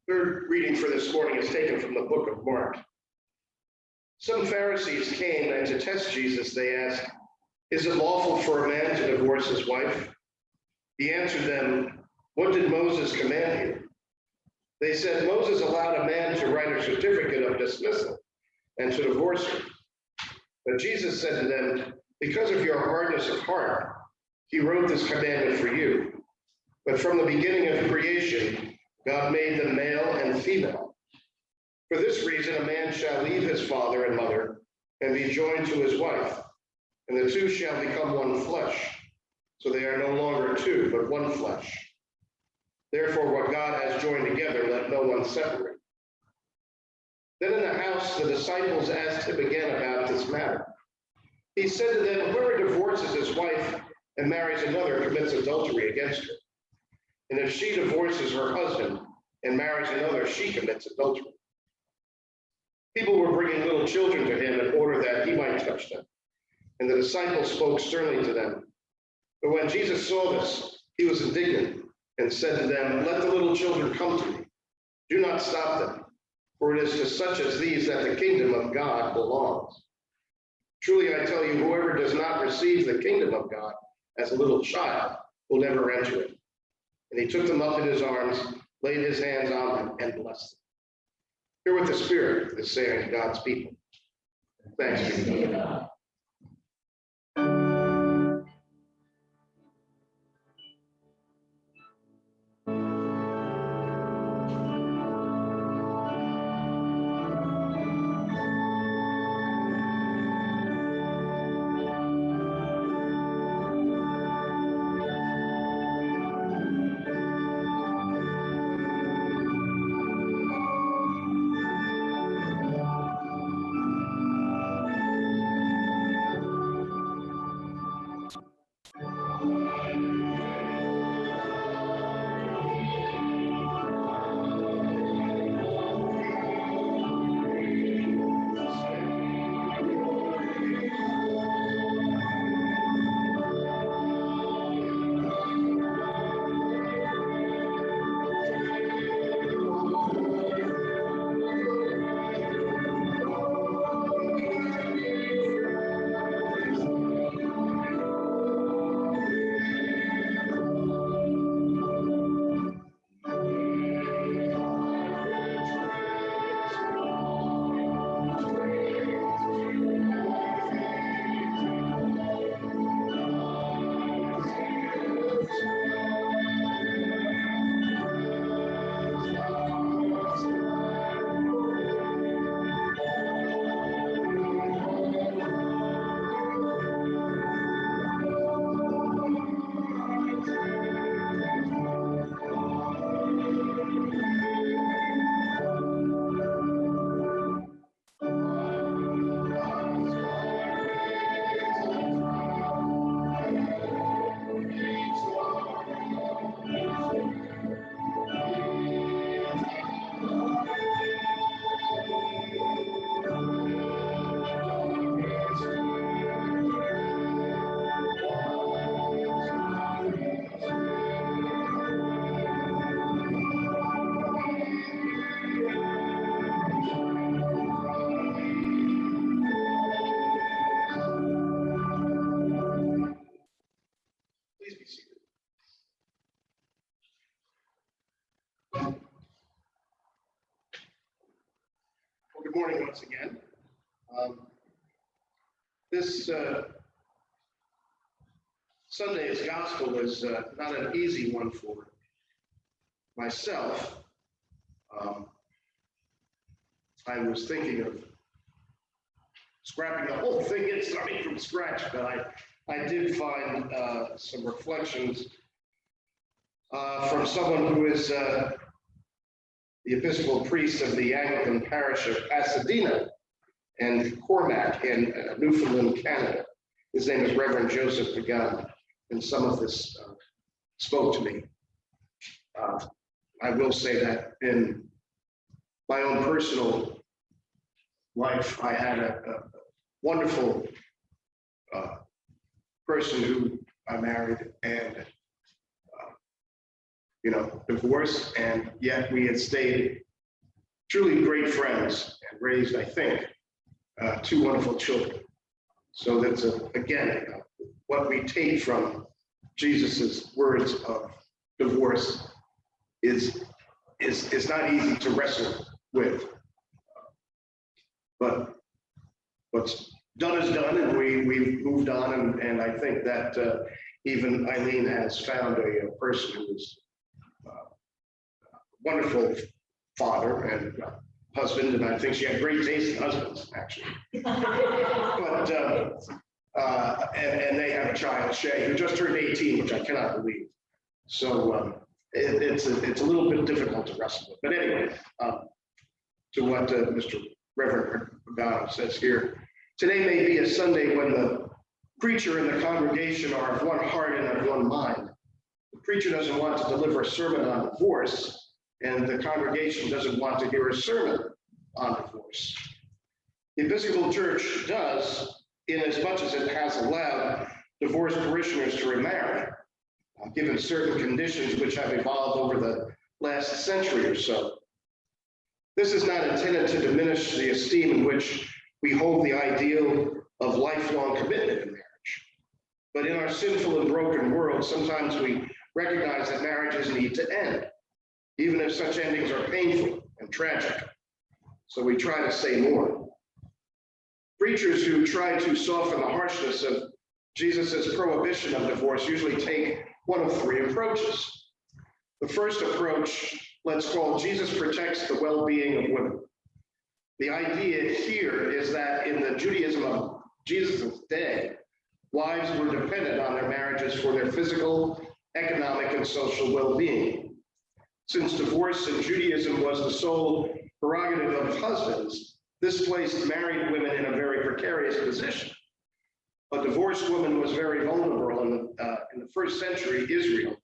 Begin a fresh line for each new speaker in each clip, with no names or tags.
Third reading for this morning is taken from the book of Mark. Some Pharisees came, and to test Jesus, they asked, "Is it lawful for a man to divorce his wife?" He answered them, "What did Moses command you?" They said, "Moses allowed a man to write a certificate of dismissal and to divorce her." But Jesus said to them, "Because of your hardness of heart, he wrote this commandment for you. But from the beginning of creation, God made them male and female. For this reason, a man shall leave his father and mother and be joined to his wife, and the two shall become one flesh. So they are no longer two, but one flesh. Therefore, what God has joined together, let no one separate." Then in the house, the disciples asked him again about this matter. He said to them, "Whoever divorces his wife and marries another commits adultery against her. And if she divorces her husband and marries another, she commits adultery." People were bringing little children to him in order that he might touch them. And the disciples spoke sternly to them. But when Jesus saw this, he was indignant and said to them, "Let the little children come to me. Do not stop them, for it is to such as these that the kingdom of God belongs. Truly I tell you, whoever does not receive the kingdom of God as a little child will never enter it." And he took them up in his arms, laid his hands on them, and blessed them. Hear what the Spirit is saying to God's people. Thanks be to God. Please be seated. Well, good morning once again. This Sunday's gospel is not an easy one for myself. I was thinking of scrapping the whole thing and starting from scratch, but I did find some reflections from someone who is the Episcopal priest of the Anglican parish of Pasadena and Cormac in Newfoundland, Canada. His name is Reverend Joseph Pagan, and some of this spoke to me. I will say that in my own personal life, I had a wonderful person who I married, and divorce, and yet we had stayed truly great friends and raised, I think, two wonderful children. So that's, again, what we take from Jesus's words of divorce is not easy to wrestle with. But what's done is done, and we've moved on, and I think that even Eileen has found a person who is a wonderful father and husband, and I think she had great taste in husbands, actually. But and they have a child, Shay, who just turned 18, which I cannot believe. So it's a little bit difficult to wrestle with. But anyway, to what Mr. Reverend Pagano says here, today may be a Sunday when the preacher and the congregation are of one heart and of one mind. The preacher doesn't want to deliver a sermon on divorce, and the congregation doesn't want to hear a sermon on divorce. The Episcopal Church does, in as much as it has allowed divorced parishioners to remarry, given certain conditions which have evolved over the last century or so. This is not intended to diminish the esteem in which we hold the ideal of lifelong commitment in marriage. But in our sinful and broken world, sometimes we recognize that marriages need to end, even if such endings are painful and tragic. So we try to say more. Preachers who try to soften the harshness of Jesus's prohibition of divorce usually take one of three approaches. The first approach, let's call Jesus protects the well-being of women. The idea here is that in the Judaism of Jesus' day, wives were dependent on their marriages for their physical, economic, and social well-being. Since divorce in Judaism was the sole prerogative of husbands, this placed married women in a very precarious position. A divorced woman was very vulnerable in the first century Israel.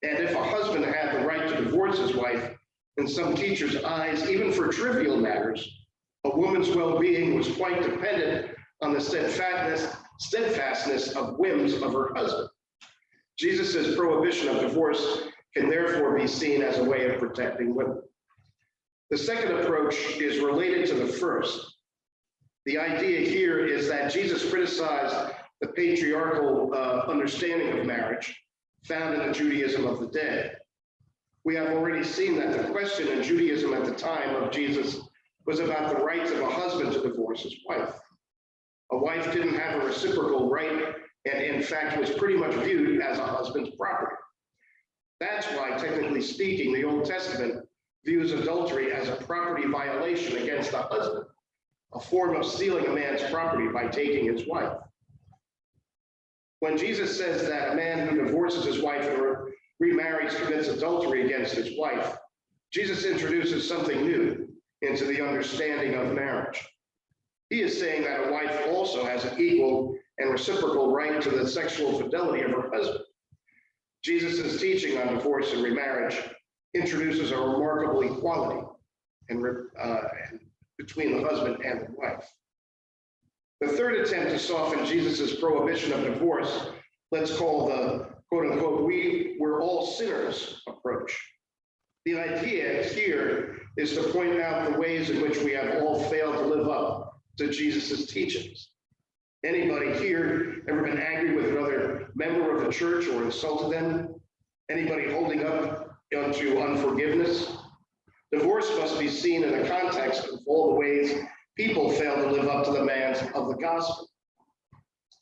And if a husband had the right to divorce his wife, in some teachers' eyes, even for trivial matters, a woman's well-being was quite dependent on the steadfastness of whims of her husband. Jesus' prohibition of divorce can therefore be seen as a way of protecting women. The second approach is related to the first. The idea here is that Jesus criticized the patriarchal understanding of marriage found in the Judaism of the day. We have already seen that the question in Judaism at the time of Jesus was about the rights of a husband to divorce his wife. A wife didn't have a reciprocal right, and in fact was pretty much viewed as a husband's property. That's why, technically speaking, the Old Testament views adultery as a property violation against the husband, a form of stealing a man's property by taking his wife. When Jesus says that a man who divorces his wife or remarries commits adultery against his wife, Jesus introduces something new into the understanding of marriage. He is saying that a wife also has an equal and reciprocal right to the sexual fidelity of her husband. Jesus' teaching on divorce and remarriage introduces a remarkable equality between the husband and the wife. The third attempt to soften Jesus' prohibition of divorce, let's call the quote-unquote, we're all sinners approach. The idea here is to point out the ways in which we have all failed to live up to Jesus' teachings. Anybody here ever been angry with another member of the church or insulted them? Anybody holding up to unforgiveness? Divorce must be seen in the context of all the ways people fail to live up to the demands of the gospel.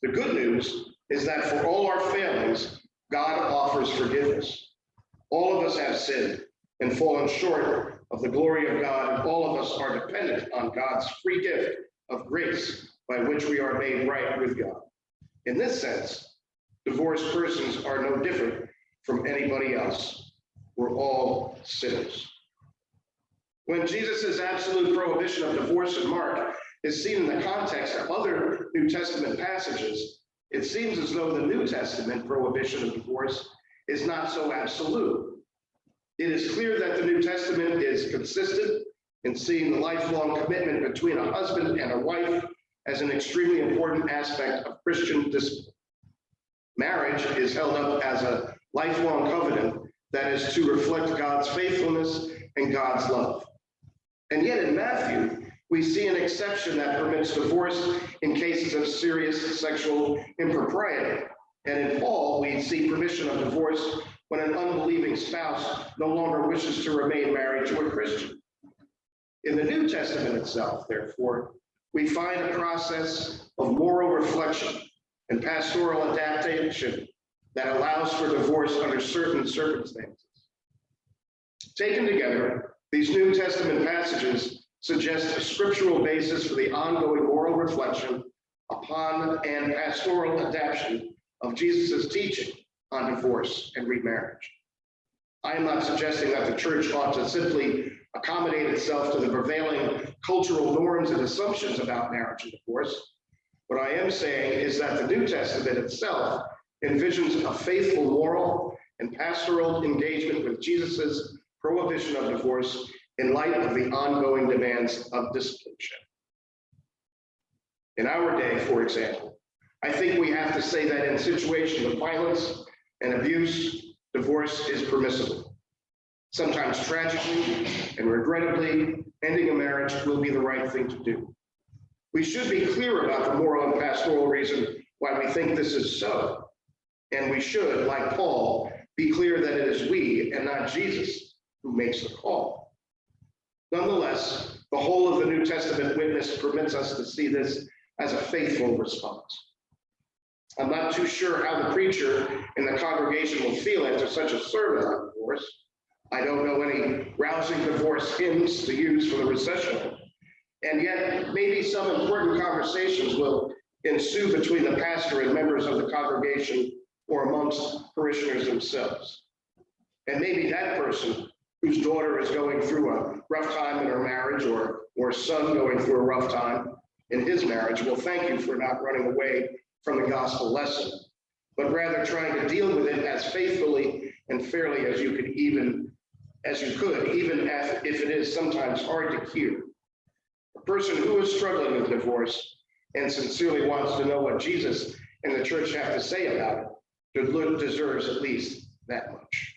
The good news is that for all our failings, God offers forgiveness. All of us have sinned and fallen short of the glory of God, and all of us are dependent on God's free gift of grace by which we are made right with God. In this sense, divorced persons are no different from anybody else. We're all sinners. When Jesus' absolute prohibition of divorce in Mark is seen in the context of other New Testament passages, it seems as though the New Testament prohibition of divorce is not so absolute. It is clear that the New Testament is consistent in seeing the lifelong commitment between a husband and a wife as an extremely important aspect of Christian discipline. Marriage is held up as a lifelong covenant that is to reflect God's faithfulness and God's love. And yet in Matthew, we see an exception that permits divorce in cases of serious sexual impropriety. And in Paul, we see permission of divorce when an unbelieving spouse no longer wishes to remain married to a Christian. In the New Testament itself, therefore, we find a process of moral reflection and pastoral adaptation that allows for divorce under certain circumstances. Taken together, these New Testament passages suggest a scriptural basis for the ongoing moral reflection upon and pastoral adaptation of Jesus' teaching on divorce and remarriage. I am not suggesting that the church ought to simply accommodate itself to the prevailing cultural norms and assumptions about marriage and divorce. What I am saying is that the New Testament itself envisions a faithful moral and pastoral engagement with Jesus' prohibition of divorce in light of the ongoing demands of discipleship. In our day, for example, I think we have to say that in situations of violence and abuse, divorce is permissible. Sometimes tragically and regrettably, ending a marriage will be the right thing to do. We should be clear about the moral and pastoral reason why we think this is so. And we should, like Paul, be clear that it is we and not Jesus who makes the call. Nonetheless, the whole of the New Testament witness permits us to see this as a faithful response. I'm not too sure how the preacher in the congregation will feel after such a sermon on divorce. I don't know any rousing divorce hymns to use for the recessional. And yet, maybe some important conversations will ensue between the pastor and members of the congregation or amongst parishioners themselves. And maybe that person whose daughter is going through a rough time in her marriage or son going through a rough time in his marriage will thank you for not running away from the gospel lesson, but rather trying to deal with it as faithfully and fairly as you could, even if it is sometimes hard to hear. A person who is struggling with divorce and sincerely wants to know what Jesus and the church have to say about it deserves at least that much.